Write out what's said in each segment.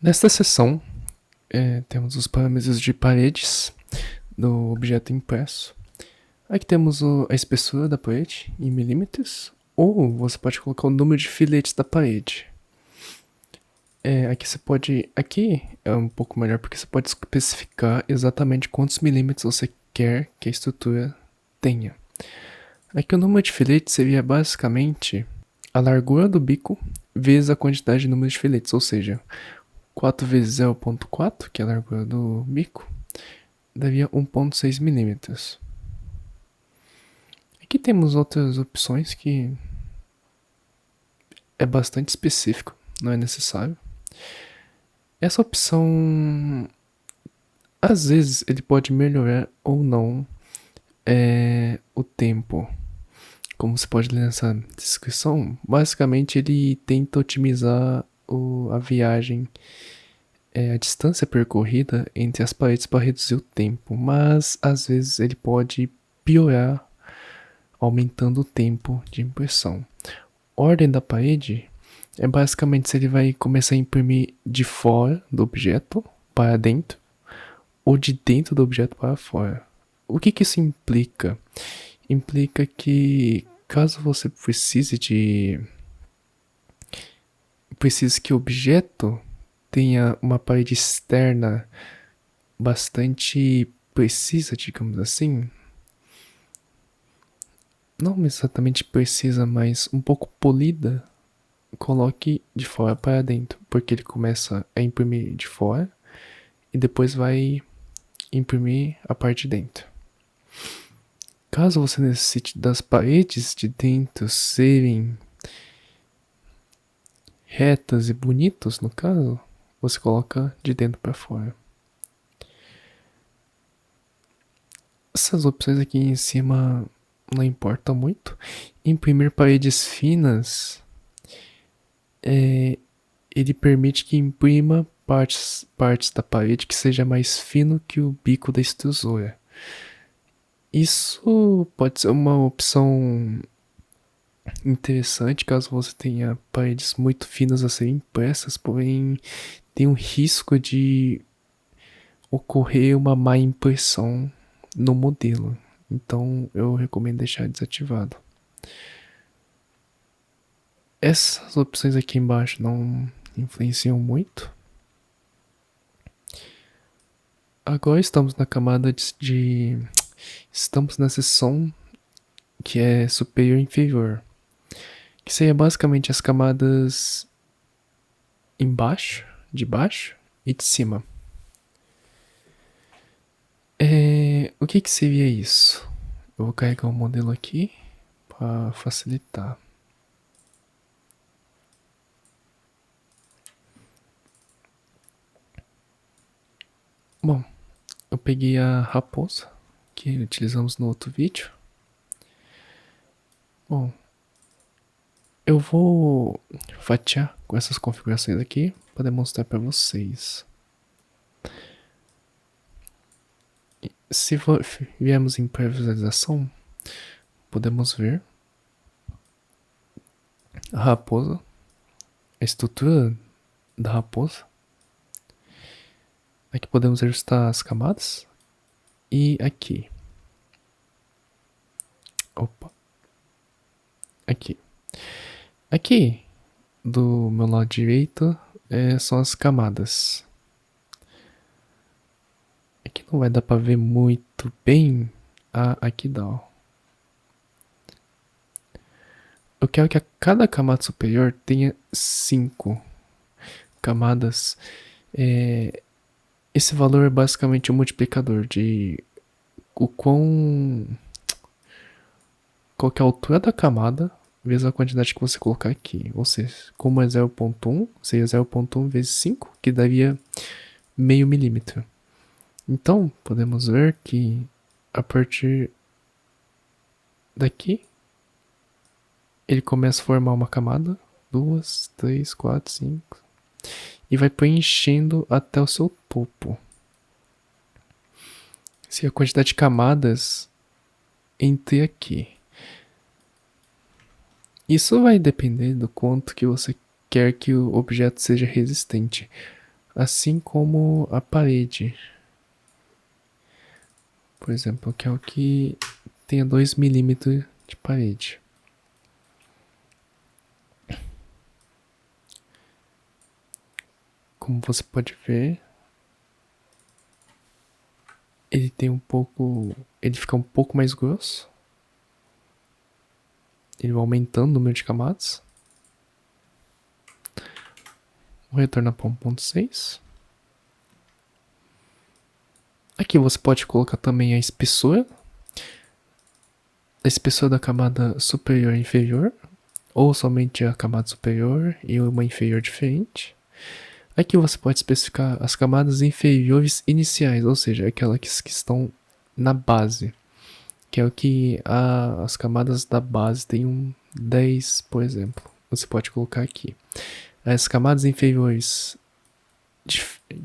Nesta seção, temos os parâmetros de paredes do objeto impresso. Aqui temos a espessura da parede em milímetros, ou você pode colocar o número de filetes da parede. Aqui é um pouco melhor porque você pode especificar exatamente quantos milímetros você quer que a estrutura tenha. Aqui o número de filetes seria basicamente a largura do bico vezes a quantidade de número de filetes, ou seja, 4 vezes 0.4, que é a largura do bico, daria 1.6 milímetros. Aqui temos outras opções que é bastante específico, não é necessário. Essa opção, às vezes, ele pode melhorar ou não o tempo. Como você pode ler nessa descrição, basicamente ele tenta otimizar a viagem, a distância percorrida entre as paredes para reduzir o tempo, mas às vezes ele pode piorar aumentando o tempo de impressão. Ordem da parede é basicamente se ele vai começar a imprimir de fora do objeto para dentro ou de dentro do objeto para fora. O que isso implica? Implica que caso você precise que o objeto tenha uma parede externa bastante precisa, digamos assim, não exatamente precisa, mas um pouco polida, coloque de fora para dentro, porque ele começa a imprimir de fora e depois vai imprimir a parte de dentro. Caso você necessite das paredes de dentro serem retas e bonitas, no caso, você coloca de dentro para fora. Essas opções aqui em cima não importam muito. Imprimir paredes finas, ele permite que imprima partes da parede que seja mais fino que o bico da extrusora. Isso pode ser uma opção interessante caso você tenha paredes muito finas a serem impressas, porém tem um risco de ocorrer uma má impressão no modelo. Então eu recomendo deixar desativado. Essas opções aqui embaixo não influenciam muito. Agora estamos na camada estamos na seção que é superior e inferior, que seria basicamente as camadas embaixo, de baixo e de cima. O que seria isso? Eu vou carregar um modelo aqui para facilitar. Bom, eu peguei a raposa que utilizamos no outro vídeo. Bom, eu vou fatiar com essas configurações aqui para demonstrar para vocês. Se viermos em pré-visualização, podemos ver a raposa, a estrutura da raposa. Aqui podemos ajustar as camadas. E aqui. Opa. Aqui. Aqui, do meu lado direito, são as camadas. Aqui não vai dar pra ver muito bem. Aqui dá, ó. Eu quero que a cada camada superior tenha 5 camadas. Esse valor é basicamente um multiplicador de qual que é a altura da camada vezes a quantidade que você colocar aqui. Ou seja, como é 0.1, seria 0.1 vezes 5, que daria meio milímetro. Então, podemos ver que a partir daqui, ele começa a formar uma camada, 2, 3, 4, 5, e vai preenchendo até o seu topo. Se a quantidade de camadas entre aqui. Isso vai depender do quanto que você quer que o objeto seja resistente. assim como a parede. Por exemplo, que é o que tenha 2 milímetros de parede. Como você pode ver, ele tem um pouco, ele fica um pouco mais grosso. Ele vai aumentando o número de camadas. Vou retornar para 1.6. Aqui você pode colocar também a espessura da camada superior e inferior, ou somente a camada superior e uma inferior diferente. Aqui você pode especificar as camadas inferiores iniciais, ou seja, aquelas que estão na base, que é o que as camadas da base tem um 10, por exemplo. Você pode colocar aqui. As camadas inferiores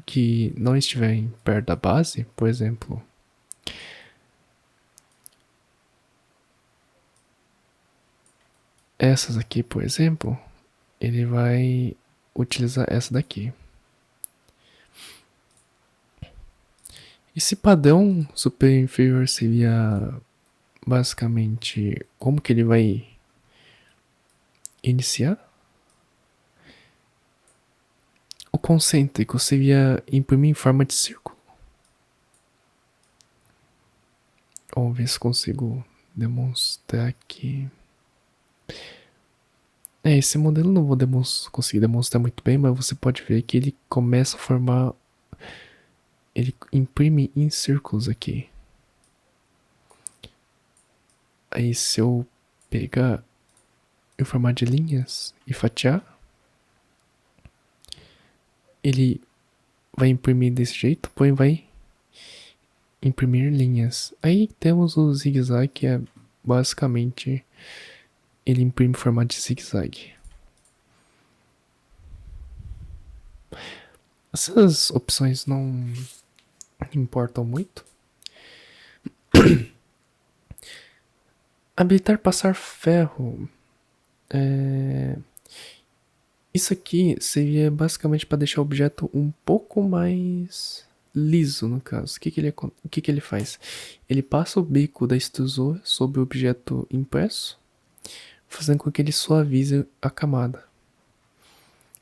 que não estiverem perto da base, por exemplo, essas aqui, por exemplo, ele vai utilizar essa daqui. Esse padrão superior e inferior seria basicamente como que ele vai iniciar. O concêntrico seria imprimir em forma de círculo. Vamos ver se consigo demonstrar aqui. Esse modelo não vou conseguir demonstrar muito bem, mas você pode ver que ele começa a formar. Ele imprime em círculos aqui. Aí se eu pegar em formato de linhas e fatiar, ele vai imprimir desse jeito, porém vai imprimir linhas. Aí temos o zigue-zague, que é basicamente ele imprime em formato de zigue-zague. Essas opções não importam muito. Habilitar passar ferro. Isso aqui seria basicamente para deixar o objeto um pouco mais liso, no caso. O que ele faz? Ele passa o bico da extrusora sobre o objeto impresso, fazendo com que ele suavize a camada.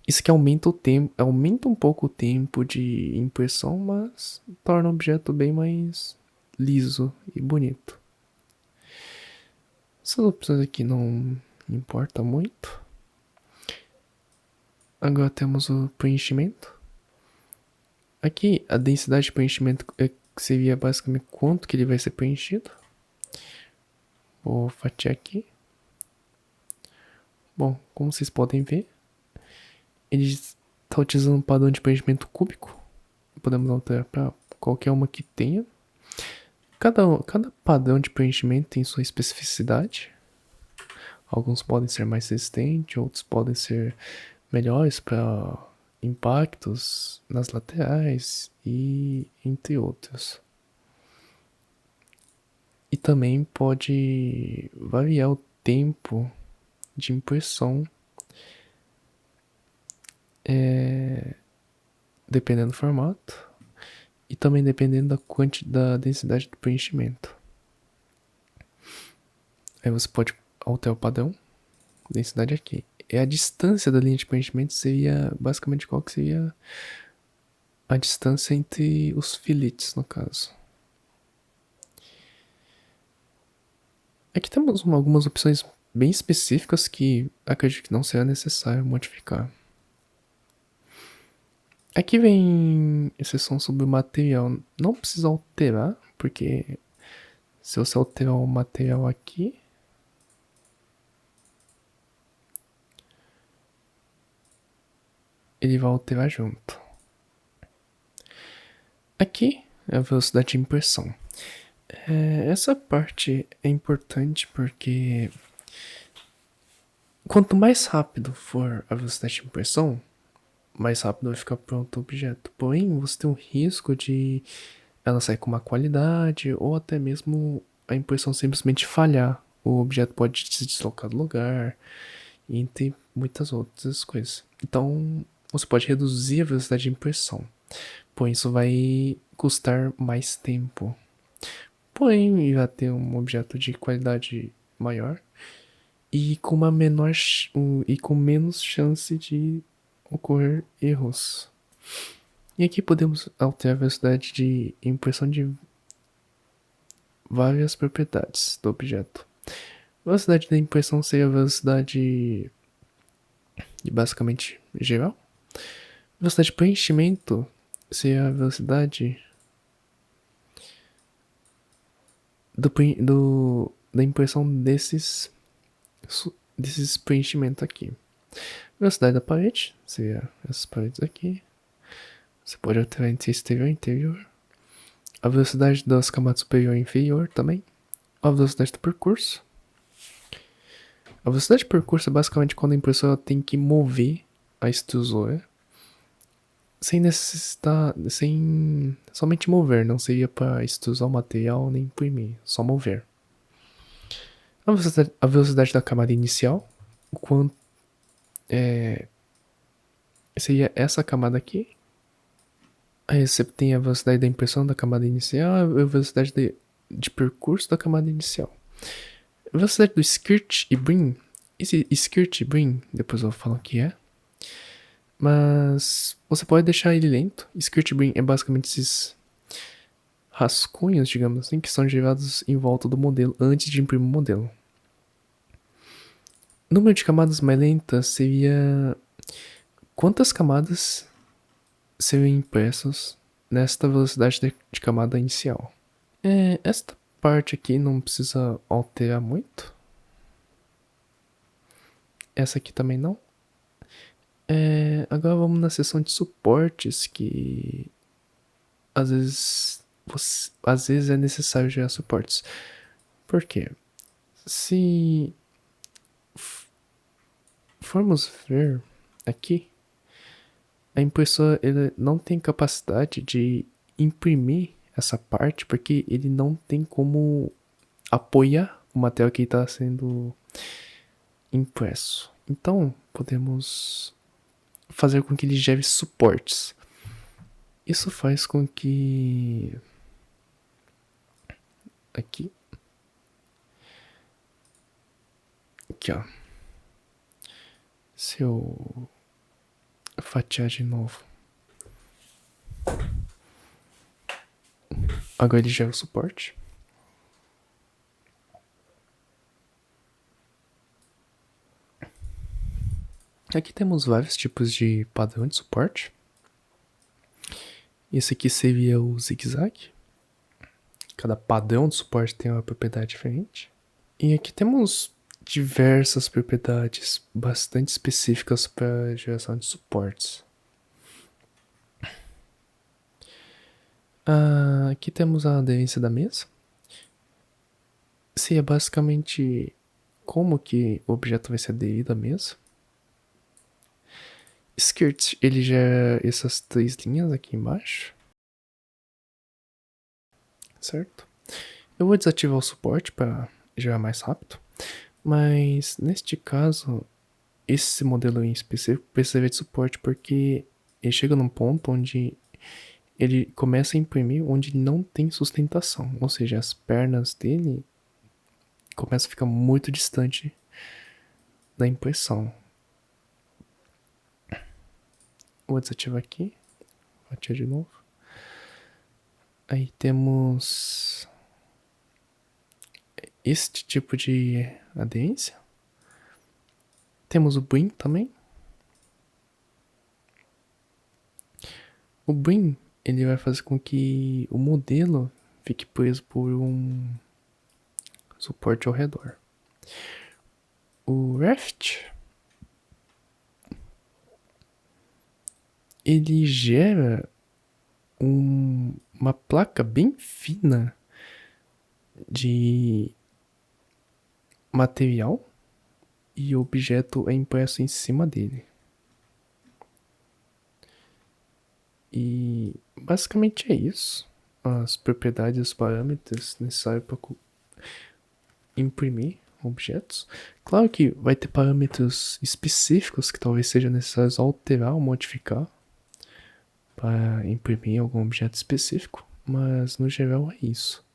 Isso que aumenta o tempo, aumenta um pouco o tempo de impressão, mas torna o objeto bem mais liso e bonito. Essas opções aqui não importam muito. Agora temos o preenchimento. Aqui a densidade de preenchimento seria basicamente quanto que ele vai ser preenchido. Vou fatiar aqui. Bom, como vocês podem ver, ele está utilizando um padrão de preenchimento cúbico. Podemos alterar para qualquer uma que tenha. Cada padrão de preenchimento tem sua especificidade. Alguns podem ser mais resistentes, outros podem ser melhores para impactos nas laterais e entre outros. E também pode variar o tempo de impressão dependendo do formato e também dependendo da densidade do preenchimento. Aí você pode alterar o padrão, densidade aqui. E a distância da linha de preenchimento seria basicamente qual que seria a distância entre os filetes, no caso. Aqui temos algumas opções bem específicas que acredito que não será necessário modificar. Aqui vem exceção sobre o material. Não precisa alterar, porque se você alterar o material aqui, ele vai alterar junto. Aqui é a velocidade de impressão. Essa parte é importante porque quanto mais rápido for a velocidade de impressão, mais rápido vai ficar pronto o objeto. Porém, você tem um risco de ela sair com má qualidade ou até mesmo a impressão simplesmente falhar. O objeto pode se deslocar do lugar, entre muitas outras coisas. Então, você pode reduzir a velocidade de impressão, porém isso vai custar mais tempo. Porém, vai ter um objeto de qualidade maior e com uma e com menos chance de ocorrer erros. E aqui podemos alterar a velocidade de impressão de várias propriedades do objeto. A velocidade da impressão seria a velocidade de basicamente geral. A velocidade de preenchimento seria a velocidade da impressão desses preenchimentos aqui. A velocidade da parede seria essas paredes aqui. Você pode alterar entre exterior e interior. A velocidade das camadas superior e inferior também. A velocidade do percurso. A velocidade de percurso é basicamente quando a impressora tem que mover a extrusora sem necessitar, sem somente mover, não seria para extrusar o material nem imprimir, só mover. A velocidade da camada inicial, o quanto seria essa camada aqui. Aí você tem a velocidade da impressão da camada inicial e a velocidade de percurso da camada inicial. A velocidade do skirt e brim. Esse skirt e brim, depois eu vou falar o que é. Mas você pode deixar ele lento. Skirt e brim é basicamente esses rascunhos, digamos assim, que são gerados em volta do modelo antes de imprimir o modelo. O número de camadas mais lentas seria quantas camadas seriam impressas nesta velocidade de camada inicial. Esta parte aqui não precisa alterar muito. Essa aqui também não. Agora vamos na seção de suportes, que às vezes é necessário gerar suportes. Por quê? Se formos ver aqui, a impressora ele não tem capacidade de imprimir essa parte porque ele não tem como apoiar o material que está sendo impresso. Então, podemos fazer com que ele gere suportes. Isso faz com que aqui ó, se eu fatiar de novo, agora ele gera o suporte. Aqui temos vários tipos de padrão de suporte. Esse aqui seria o zigue-zague. Cada padrão de suporte tem uma propriedade diferente. E aqui temos diversas propriedades bastante específicas para geração de suportes. Aqui temos a aderência da mesa. Seria basicamente como que o objeto vai ser aderido à mesa. Skirt, ele gera essas 3 linhas aqui embaixo. Certo? Eu vou desativar o suporte para gerar mais rápido. Mas neste caso, esse modelo em específico precisa de suporte porque ele chega num ponto onde ele começa a imprimir onde não tem sustentação. Ou seja, as pernas dele começam a ficar muito distante da impressão. Vou desativar aqui. Vou ativar de novo. Aí temos este tipo de aderência. Temos o brim também. O brim, ele vai fazer com que o modelo fique preso por um suporte ao redor. O raft, ele gera uma placa bem fina de material e o objeto é impresso em cima dele. E basicamente é isso. As propriedades e os parâmetros necessários para imprimir objetos. Claro que vai ter parâmetros específicos que talvez seja necessário alterar ou modificar para imprimir algum objeto específico, mas no geral é isso.